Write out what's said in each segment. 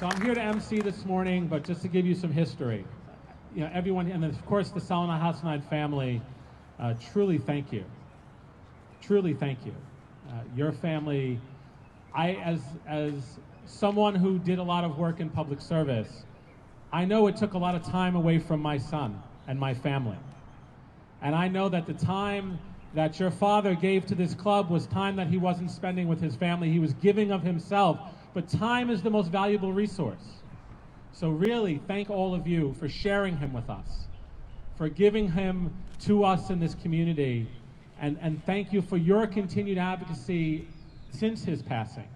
So I'm here to MC this morning, but just to give you some history. You know, everyone, and of course the Salah Hassanein family, truly thank you. Truly thank you. Your family, as someone who did a lot of work in public service, I know it took a lot of time away from my son and my family. And I know that the time that your father gave to this club was time that he wasn't spending with his family. He was giving of himself. But time is the most valuable resource. So really, thank all of you for sharing him with us, for giving him to us in this community, and thank you for your continued advocacy since his passing.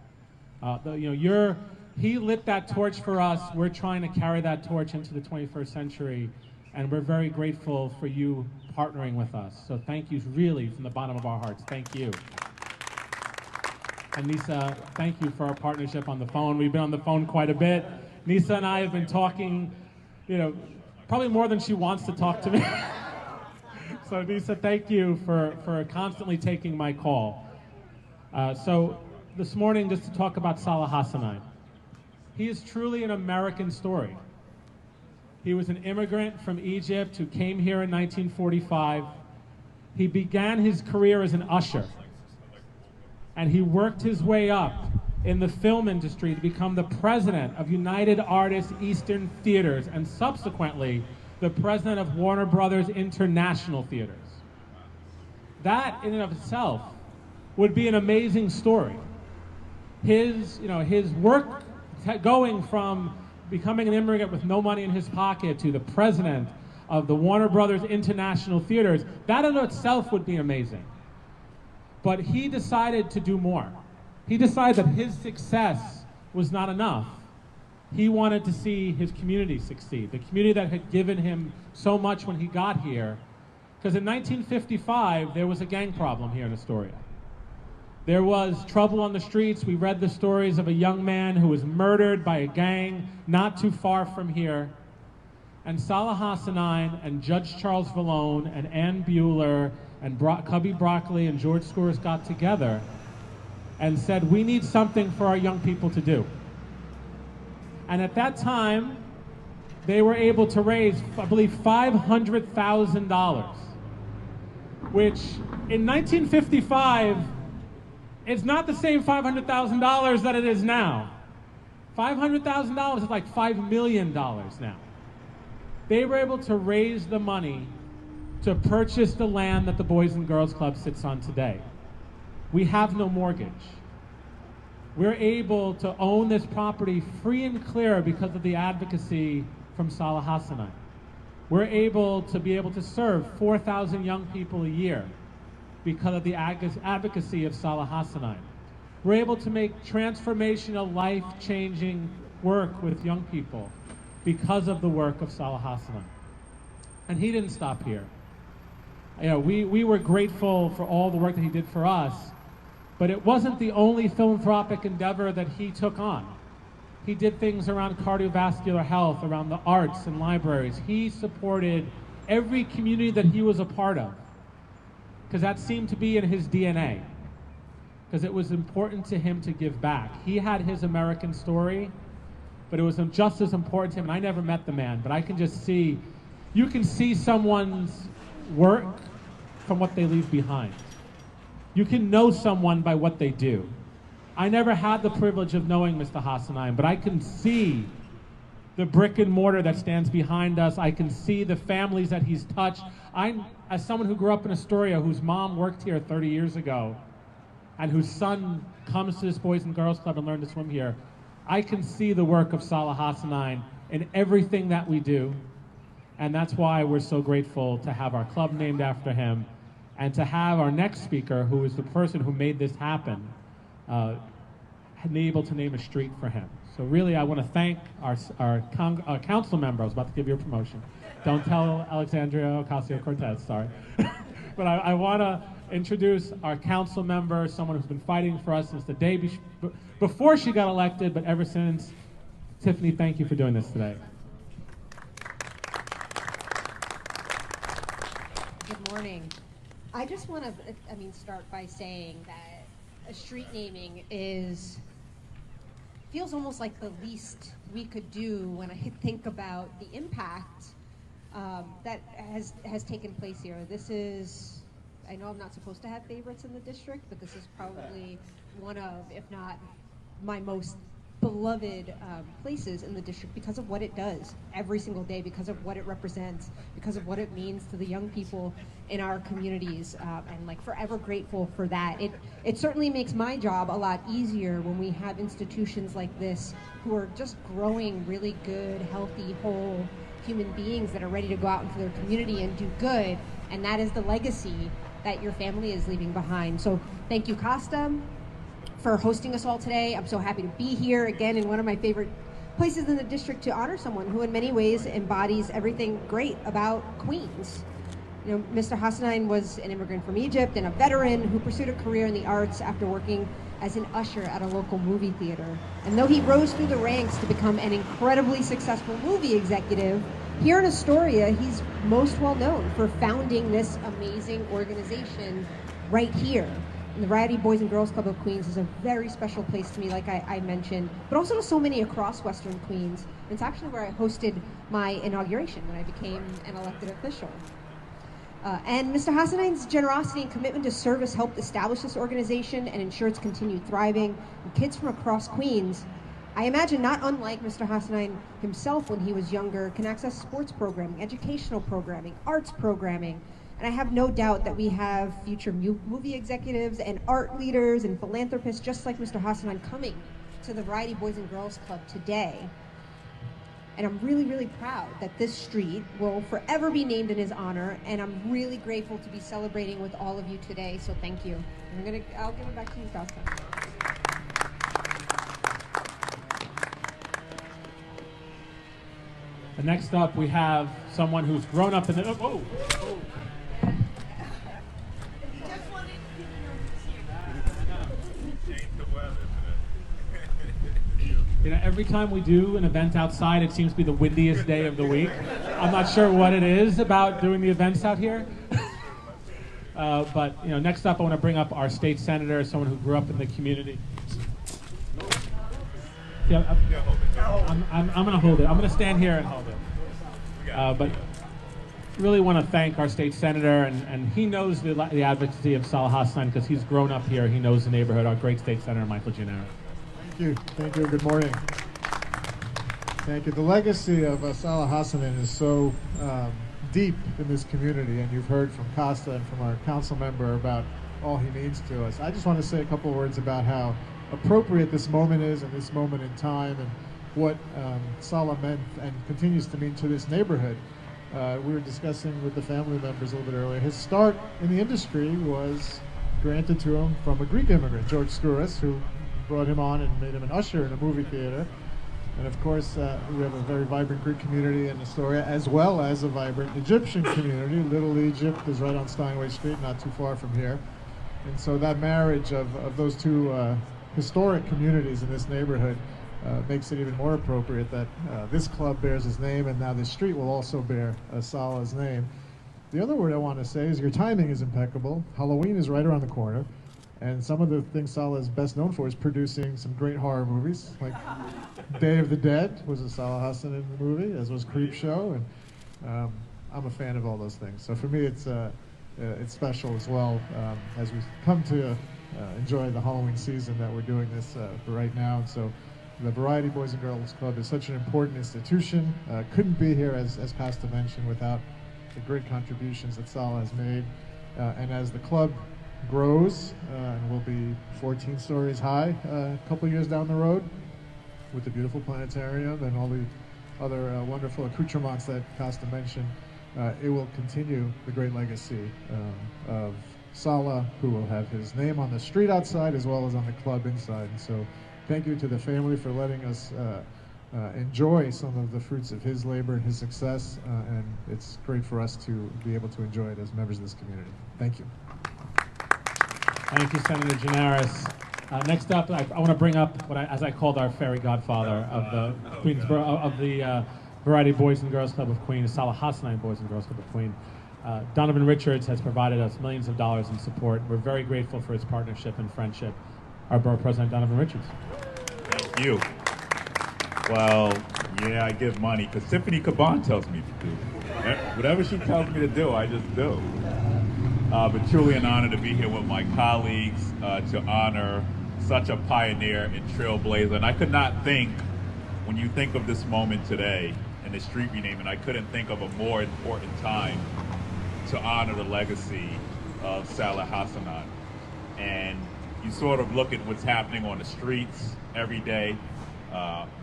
He lit that torch for us. We're trying to carry that torch into the 21st century, and we're very grateful for you partnering with us. So thank you really from the bottom of our hearts. Thank you. And Nisa, thank you for our partnership on the phone. We've been on the phone quite a bit. Nisa and I have been talking, probably more than she wants to talk to me. So Nisa, thank you for constantly taking my call. So this morning, just to talk about Salah Hassanein. He is truly an American story. He was an immigrant from Egypt who came here in 1945. He began his career as an usher. And he worked his way up in the film industry to become the president of United Artists Eastern Theaters and subsequently the president of Warner Brothers International Theaters. That in and of itself would be an amazing story. His work going from becoming an immigrant with no money in his pocket to the president of the Warner Brothers International Theaters, that in itself would be amazing. But he decided to do more. He decided that his success was not enough. He wanted to see his community succeed, the community that had given him so much when he got here. Because in 1955, there was a gang problem here in Astoria. There was trouble on the streets. We read the stories of a young man who was murdered by a gang not too far from here. And Salah Hassanein and Judge Charles Vallone and Ann Bueller and Cubby Broccoli and George Scores got together and said, we need something for our young people to do. And at that time, they were able to raise, I believe, $500,000, which in 1955, it's not the same $500,000 that it is now. $500,000 is like $5 million now. They were able to raise the money to purchase the land that the Boys and Girls Club sits on today. We have no mortgage. We're able to own this property free and clear because of the advocacy from Salah Hassanein. We're able to serve 4,000 young people a year because of the advocacy of Salah Hassanein. We're able to make transformational, life-changing work with young people because of the work of Salah Hassanein. And he didn't stop here. We were grateful for all the work that he did for us, but it wasn't the only philanthropic endeavor that he took on. He did things around cardiovascular health, around the arts and libraries. He supported every community that he was a part of, because that seemed to be in his DNA, because it was important to him to give back. He had his American story, but it was just as important to him. And I never met the man, but I can just see, you can see someone's work from what they leave behind. You can know someone by what they do. I never had the privilege of knowing Mr. Hassanein, but I can see the brick and mortar that stands behind us. I can see the families that he's touched. As someone who grew up in Astoria, whose mom worked here 30 years ago, and whose son comes to this Boys and Girls Club and learned to swim here, I can see the work of Salah Hassanein in everything that we do. And that's why we're so grateful to have our club named after him and to have our next speaker, who is the person who made this happen, able to name a street for him. So really, I want to thank our council member. I was about to give you a promotion. Don't tell Alexandria Ocasio-Cortez, sorry. But I want to introduce our council member, someone who's been fighting for us since the day before she got elected, but ever since. Tiffany, thank you for doing this today. Good morning. I just want to, start by saying that a street naming feels almost like the least we could do when I think about the impact that has taken place here. This is, I know I'm not supposed to have favorites in the district, but this is probably one of, if not my most beloved places in the district because of what it does every single day, because of what it represents, because of what it means to the young people in our communities, and like forever grateful for that. It certainly makes my job a lot easier when we have institutions like this who are just growing really good, healthy, whole human beings that are ready to go out into their community and do good, and that is the legacy that your family is leaving behind. So thank you, Costa, for hosting us all today. I'm so happy to be here again in one of my favorite places in the district to honor someone who in many ways embodies everything great about Queens. You know, Mr. Hassanein was an immigrant from Egypt and a veteran who pursued a career in the arts after working as an usher at a local movie theater. And though he rose through the ranks to become an incredibly successful movie executive, here in Astoria, he's most well known for founding this amazing organization right here. And the Variety Boys and Girls Club of Queens is a very special place to me, like I mentioned, but also to so many across Western Queens. And it's actually where I hosted my inauguration when I became an elected official. And Mr. Hassanein's generosity and commitment to service helped establish this organization and ensure its continued thriving. And kids from across Queens, I imagine not unlike Mr. Hassanein himself when he was younger, can access sports programming, educational programming, arts programming. And I have no doubt that we have future movie executives and art leaders and philanthropists just like Mr. Hassanein coming to the Variety Boys and Girls Club today. And I'm really, really proud that this street will forever be named in his honor, and I'm really grateful to be celebrating with all of you today, so thank you. And I'll give it back to you, Costa. Next up, we have someone who's grown up in the... You know, every time we do an event outside, it seems to be the windiest day of the week. I'm not sure what it is about doing the events out here. But you know, next up, I want to bring up our state senator, someone who grew up in the community. Yeah, I'm going to hold it. I'm going to stand here and hold it. But really want to thank our state senator, and he knows the advocacy of Salah Hassanein because he's grown up here. He knows the neighborhood. Our great state senator, Michael Gianaris. Thank you, good morning. Thank you. The legacy of Salah Hassanein is so deep in this community, and you've heard from Costa and from our council member about all he means to us. I just want to say a couple of words about how appropriate this moment is and this moment in time and what Salah meant and continues to mean to this neighborhood. We were discussing with the family members a little bit earlier. His start in the industry was granted to him from a Greek immigrant, George Skouras, who brought him on and made him an usher in a movie theater. And of course, we have a very vibrant Greek community in Astoria, as well as a vibrant Egyptian community. Little Egypt is right on Steinway Street, not too far from here. And so that marriage of those two historic communities in this neighborhood makes it even more appropriate that this club bears his name, and now this street will also bear Salah's name. The other word I want to say is your timing is impeccable. Halloween is right around the corner. And some of the things Salah is best known for is producing some great horror movies, like Day of the Dead was a Salah Hassanein movie, as was Creepshow, and I'm a fan of all those things. So for me, it's special as well as we come to enjoy the Halloween season that we're doing this right now. And so the Variety Boys and Girls Club is such an important institution. Couldn't be here, as Costa mentioned, without the great contributions that Salah has made. And as the club grows and will be 14 stories high a couple years down the road with the beautiful planetarium and all the other wonderful accoutrements that Costa mentioned, it will continue the great legacy of Salah, who will have his name on the street outside as well as on the club inside. And so thank you to the family for letting us enjoy some of the fruits of his labor and his success, and it's great for us to be able to enjoy it as members of this community. Thank you. Thank you, Senator Gianaris. Next up, I want to bring up what as I called our fairy godfather of the Queensboro, of the Variety Boys and Girls Club of Queens, Salah Hassanein Boys and Girls Club of Queens. Donovan Richards has provided us millions of dollars in support. We're very grateful for his partnership and friendship. Our Borough President, Donovan Richards. Thank you. Well, yeah, I give money because Tiffany Cabán tells me to do. Whatever she tells me to do, I just do. But truly an honor to be here with my colleagues to honor such a pioneer and trailblazer. And I could not think, when you think of this moment today and the street renaming, I couldn't think of a more important time to honor the legacy of Salah Hassanein. And you sort of look at what's happening on the streets every day.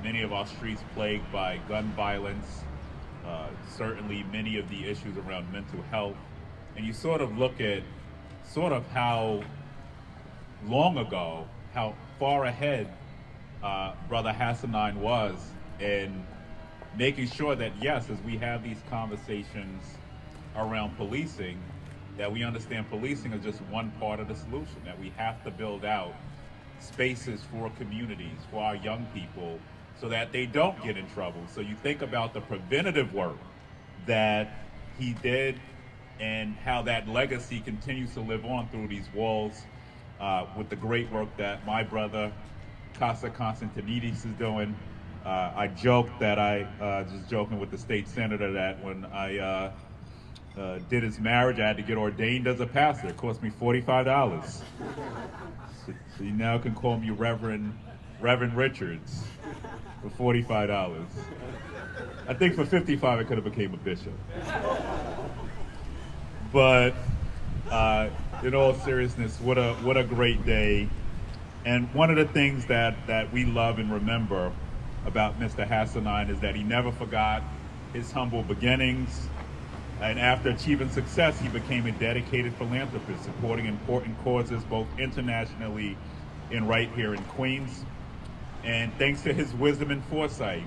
Many of our streets plagued by gun violence, certainly many of the issues around mental health. And you sort of look at how long ago, how far ahead Brother Hassanein was in making sure that, yes, as we have these conversations around policing, that we understand policing is just one part of the solution, that we have to build out spaces for communities, for our young people, so that they don't get in trouble. So you think about the preventative work that he did and how that legacy continues to live on through these walls with the great work that my brother, Casa Constantinidis, is doing. I joked that just joking with the state senator, that when I did his marriage, I had to get ordained as a pastor. It cost me $45. So you now can call me Reverend Richards for $45. I think for $55 I could have became a bishop. But in all seriousness, what a great day. And one of the things that we love and remember about Mr. Hassanein is that he never forgot his humble beginnings. And after achieving success, he became a dedicated philanthropist, supporting important causes both internationally and right here in Queens. And thanks to his wisdom and foresight,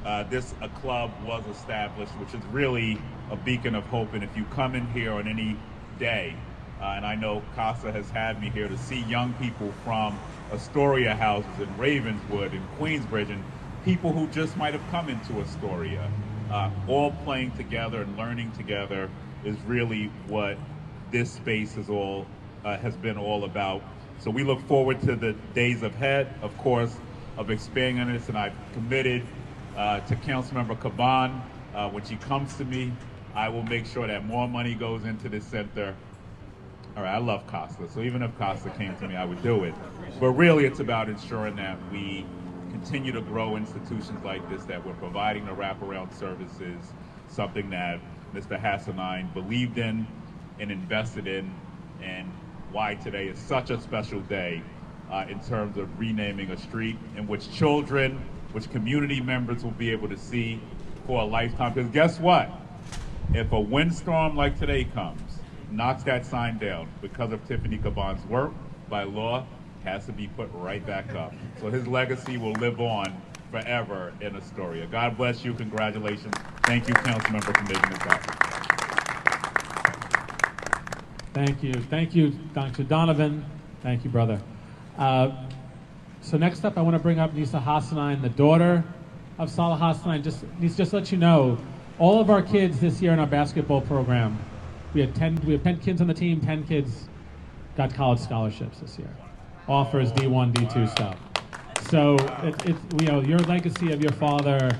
a club was established, which is really a beacon of hope. And if you come in here on any day, and I know Casa has had me here, to see young people from Astoria houses in Ravenswood and Queensbridge, and people who just might have come into Astoria, all playing together and learning together, is really what this space has been all about. So we look forward to the days ahead, of course, of expanding on this, and I've committed to Council Member Cabán, when she comes to me, I will make sure that more money goes into this center. All right, I love Costa, so even if Costa came to me, I would do it. But really, it's about ensuring that we continue to grow institutions like this, that we're providing the wraparound services, something that Mr. Hassanein believed in and invested in, and why today is such a special day in terms of renaming a street in which community members will be able to see for a lifetime. Because guess what? If a windstorm like today comes, knocks that sign down, because of Tiffany Cabán's work, by law, has to be put right back up. So his legacy will live on forever in Astoria. God bless you. Congratulations. Thank you, Council Member, for making this happen. Thank you. Thank you, Dr. Donovan. Thank you, brother. So next up, I want to bring up Salah Hassanein, the daughter of Salah Hassanein. Just to let you know, all of our kids this year in our basketball program, we have 10 kids on the team, 10 kids got college scholarships this year. Offers D1, D2 stuff. So your legacy of your father,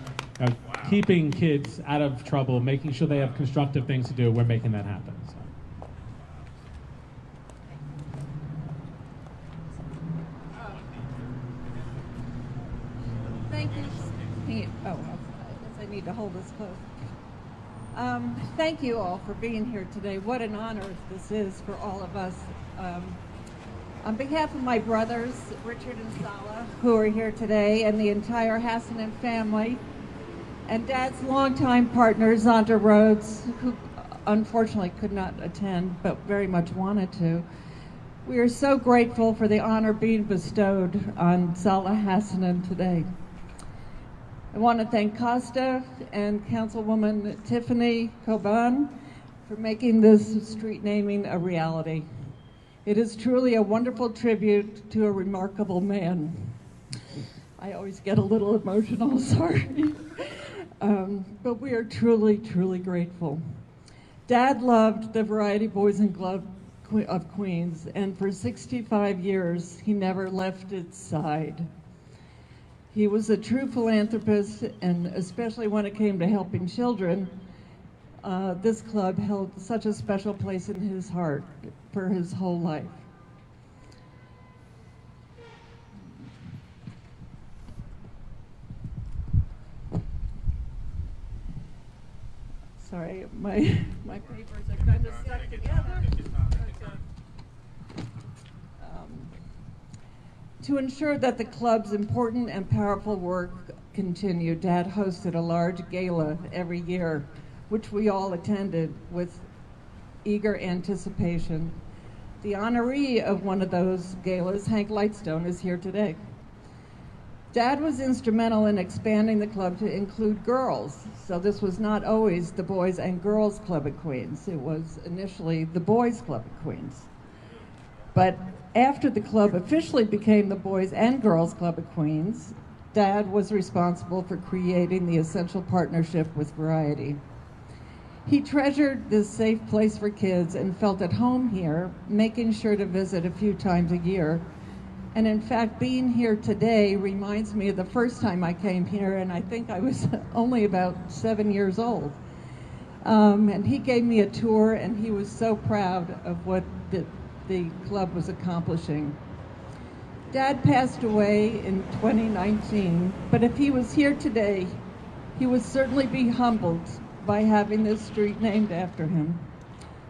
keeping kids out of trouble, making sure they have constructive things to do, we're making that happen. So. Thank you. Oh, I guess I need to hold this close. Thank you all for being here today. What an honor this is for all of us. On behalf of my brothers, Richard and Salah, who are here today, and the entire Hassanein family, and Dad's longtime partner, Zonda Rhodes, who unfortunately could not attend, but very much wanted to, we are so grateful for the honor being bestowed on Salah Hassanein today. I want to thank Costa and Councilwoman Tiffany Cabán for making this street naming a reality. It is truly a wonderful tribute to a remarkable man. I always get a little emotional, sorry. But we are truly, truly grateful. Dad loved the Variety Boys and Gloves of Queens, and for 65 years, he never left its side. He was a true philanthropist, and especially when it came to helping children, this club held such a special place in his heart for his whole life. Sorry, my papers are kind of stuck together. To ensure that the club's important and powerful work continued, Dad hosted a large gala every year, which we all attended with eager anticipation. The honoree of one of those galas, Hank Lightstone, is here today. Dad was instrumental in expanding the club to include girls, so this was not always the Boys and Girls Club of Queens. It was initially the Boys Club of Queens. But after the club officially became the Boys and Girls Club of Queens, Dad was responsible for creating the essential partnership with Variety. He treasured this safe place for kids and felt at home here, making sure to visit a few times a year. And in fact, being here today reminds me of the first time I came here, and I think I was only about 7 years old. And he gave me a tour, and he was so proud of what the club was accomplishing. Dad passed away in 2019, but if he was here today, he would certainly be humbled by having this street named after him.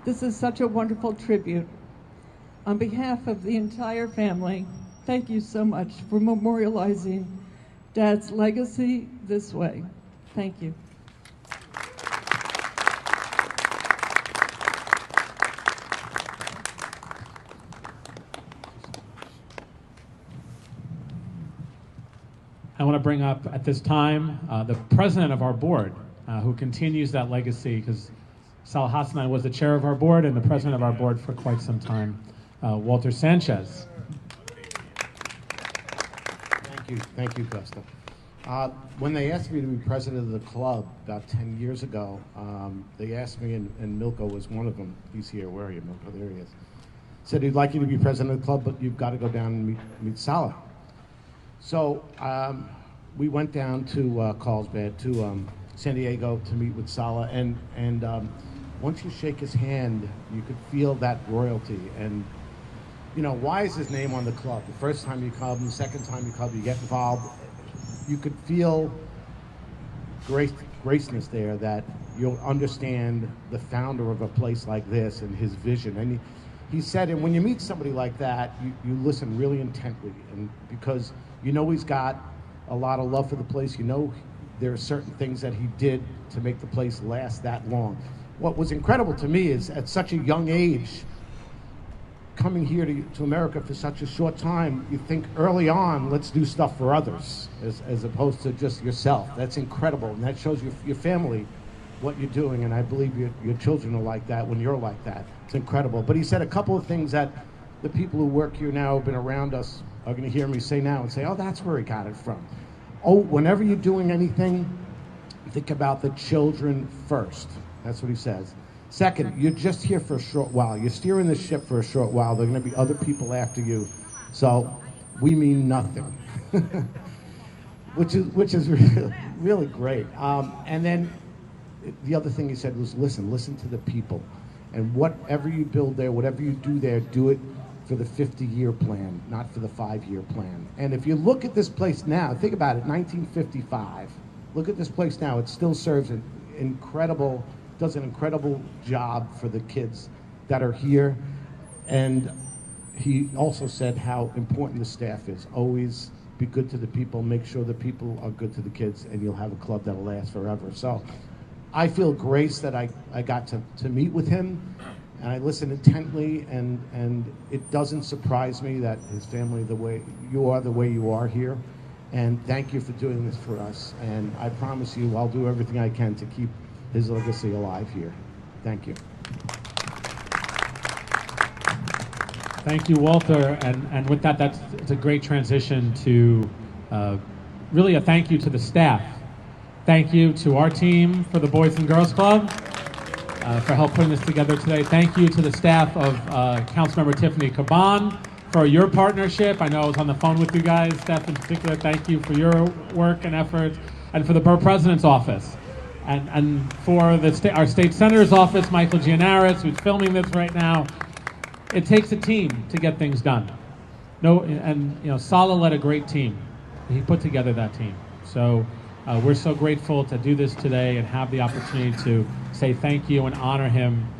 This is such a wonderful tribute. On behalf of the entire family, thank you so much for memorializing Dad's legacy this way. Thank you. I want to bring up at this time the president of our board, who continues that legacy, because Salah Hassanein was the chair of our board and the president of our board for quite some time, Walter Sanchez. Thank you, Costa. When they asked me to be president of the club about 10 years ago, they asked me, and Milko was one of them. He's here. Where are you, Milko? There he is. Said he'd like you to be president of the club, but you've got to go down and meet Salah. So we went down to Carlsbad, to San Diego, to meet with Salah, and once you shake his hand, you could feel that royalty. And you know, why is his name on the club? The first time you come, the second time you come, you get involved. You could feel graceness there, that you'll understand the founder of a place like this and his vision. And he said, and when you meet somebody like that, you listen really intently, and because you know he's got a lot of love for the place. You know there are certain things that he did to make the place last that long. What was incredible to me is at such a young age, coming here to America for such a short time, you think early on, let's do stuff for others as opposed to just yourself. That's incredible, and that shows your family what you're doing, and I believe your children are like that when you're like that. It's incredible. But he said a couple of things that the people who work here now, have been around us, are going to hear me say now and say, oh, that's where he got it from. Oh, whenever you're doing anything, think about the children first. That's what he says. Second, you're just here for a short while. You're steering the ship for a short while. There are going to be other people after you. So we mean nothing, which is really great. And then the other thing he said was, listen to the people. And whatever you build there, whatever you do there, do it for the 50-year plan, not for the 5-year plan. And if you look at this place now, think about it, 1955. Look at this place now. It still serves an incredible, does an incredible job for the kids that are here. And he also said how important the staff is. Always be good to the people, make sure the people are good to the kids, and you'll have a club that'll last forever. So I feel grace that I got to meet with him, and I listened intently, and it doesn't surprise me that his family, the way you are here. And thank you for doing this for us. And I promise you I'll do everything I can to keep his legacy alive here. Thank you. Thank you, Walter. And with that, it's a great transition to really a thank you to the staff. Thank you to our team for the Boys and Girls Club for help putting this together today. Thank you to the staff of Council Member Tiffany Cabán for your partnership. I know I was on the phone with you guys. Steph, in particular, thank you for your work and efforts, and for the Borough President's office, and for our state senator's office, Michael Gianaris, who's filming this right now. It takes a team to get things done. Salah led a great team. He put together that team. So we're so grateful to do this today and have the opportunity to say thank you and honor him